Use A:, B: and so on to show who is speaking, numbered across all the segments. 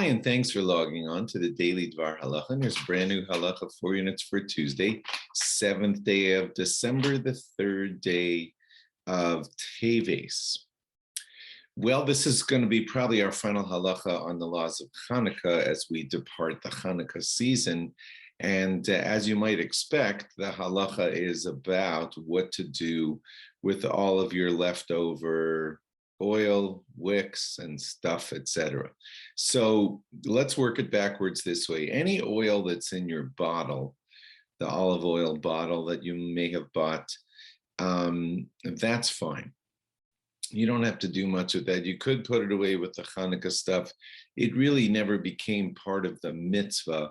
A: and thanks for logging on to the daily DVAR Halacha. And there's brand new Halacha 4 units for Tuesday, 7th day of December, the 3rd day of Teves. Well, this is going to be probably our final Halacha on the laws of Chanukah as we depart the Chanukah season. And as you might expect, the Halacha is about what to do with all of your leftover oil, wicks, and stuff, etc. So let's work it backwards this way. Any oil that's in your bottle, the olive oil bottle that you may have bought, that's fine. You don't have to do much with that. You could put it away with the Chanukah stuff. It really never became part of the mitzvah.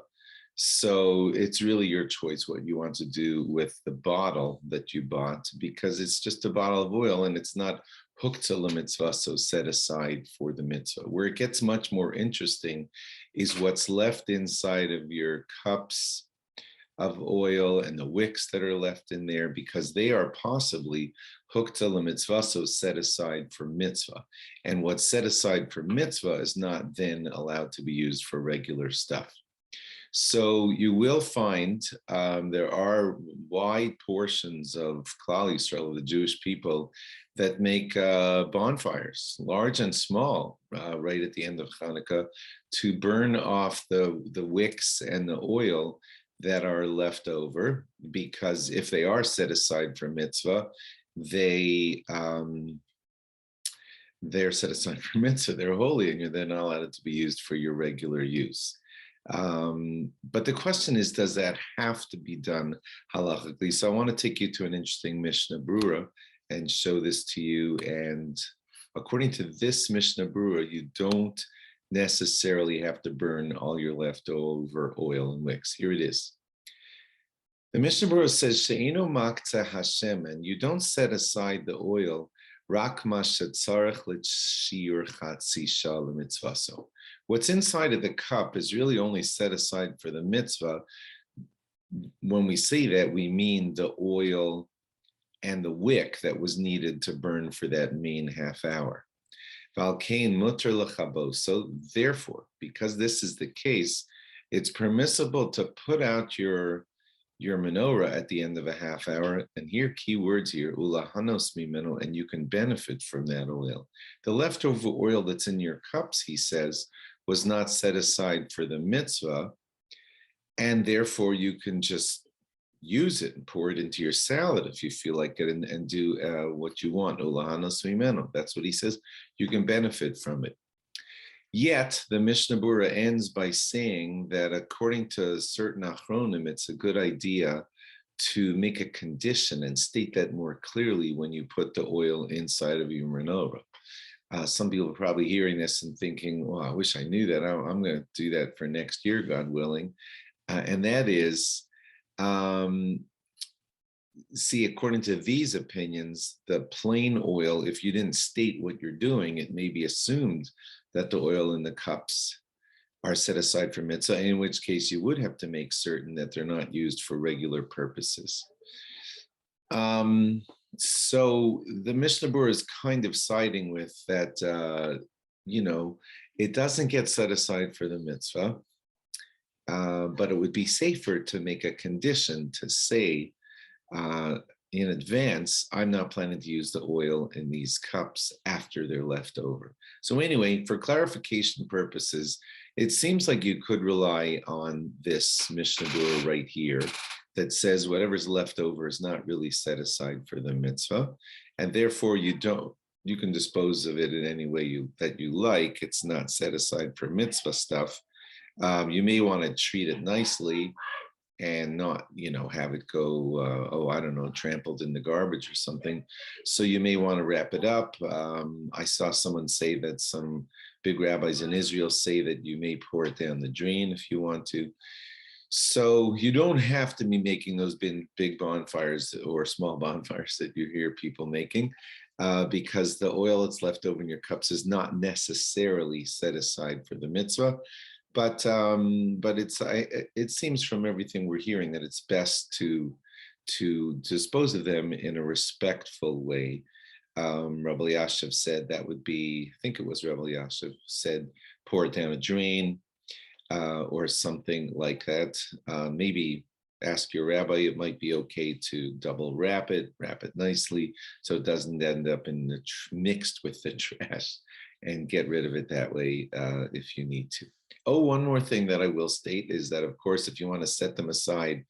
A: So it's really your choice what you want to do with the bottle that you bought, because it's just a bottle of oil and it's not hooked to the mitzvah, so set aside for the mitzvah. Where it gets much more interesting is what's left inside of your cups of oil and the wicks that are left in there, because they are possibly hooked to the mitzvah, so set aside for mitzvah. And what's set aside for mitzvah is not then allowed to be used for regular stuff. So you will find there are wide portions of Klal Yisrael, the Jewish people, that make bonfires, large and small, right at the end of Chanukah, to burn off the wicks and the oil that are left over, because if they are set aside for mitzvah, they're set aside for mitzvah, they're holy, and they're not allowed to be used for your regular use. But the question is, does that have to be done halachically? So I want to take you to an interesting Mishnah Brura and show this to you. And according to this Mishnah Brura, you don't necessarily have to burn all your leftover oil and wicks. Here it is. The Mishnah Brura says, She'ino makta Hashem, and you don't set aside the oil, rak ma shetzarech l'shir chatzi shah l'mitzvaso. What's inside of the cup is really only set aside for the mitzvah. When we say that, we mean the oil and the wick that was needed to burn for that main half hour. So therefore, because this is the case, it's permissible to put out your menorah at the end of a half hour, and here key words here, ulahanos mimeno, and you can benefit from that oil. The leftover oil that's in your cups, he says, was not set aside for the mitzvah, and therefore you can just use it and pour it into your salad if you feel like it, and do what you want. Ulahanos mimeno. That's what he says. You can benefit from it. Yet the Mishnah Brura ends by saying that according to certain achronim, it's a good idea to make a condition and state that more clearly when you put the oil inside of your menorah. Some people are probably hearing this and thinking, well, I wish I knew that. I'm going to do that for next year, God willing. And that is, see, according to these opinions, the plain oil, if you didn't state what you're doing, it may be assumed that the oil in the cups are set aside for mitzvah, in which case you would have to make certain that they're not used for regular purposes. So the Mishnah Brura is kind of siding with that, it doesn't get set aside for the mitzvah, but it would be safer to make a condition to say in advance, I'm not planning to use the oil in these cups after they're left over. So anyway, for clarification purposes, it seems like you could rely on this Mishnah Brura right here that says whatever's left over is not really set aside for the mitzvah, and therefore you can dispose of it in any way that you like. It's not set aside for mitzvah stuff. You may want to treat it nicely and not, have it go, trampled in the garbage or something. So you may want to wrap it up. I saw someone say that some big rabbis in Israel say that you may pour it down the drain if you want to. So you don't have to be making those big bonfires or small bonfires that you hear people making, because the oil that's left over in your cups is not necessarily set aside for the mitzvah. But it seems from everything we're hearing that it's best to dispose of them in a respectful way. Rabbi Yashiv said that would be, I think it was Rabbi Yashiv said, pour it down a drain. or something like that. Maybe ask your rabbi. It might be okay to double wrap it nicely, so it doesn't end up in the mixed with the trash, and get rid of it that way if you need to. Oh, one more thing that I will state is that, of course, if you want to set them aside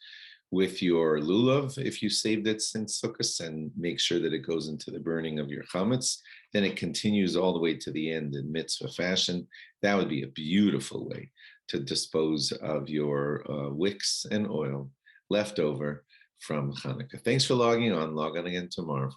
A: with your lulav, if you saved it since Sukkot, and make sure that it goes into the burning of your chametz, then it continues all the way to the end in mitzvah fashion. That would be a beautiful way to dispose of your wicks and oil left over from Chanukah. Thanks for logging on. Log on again tomorrow.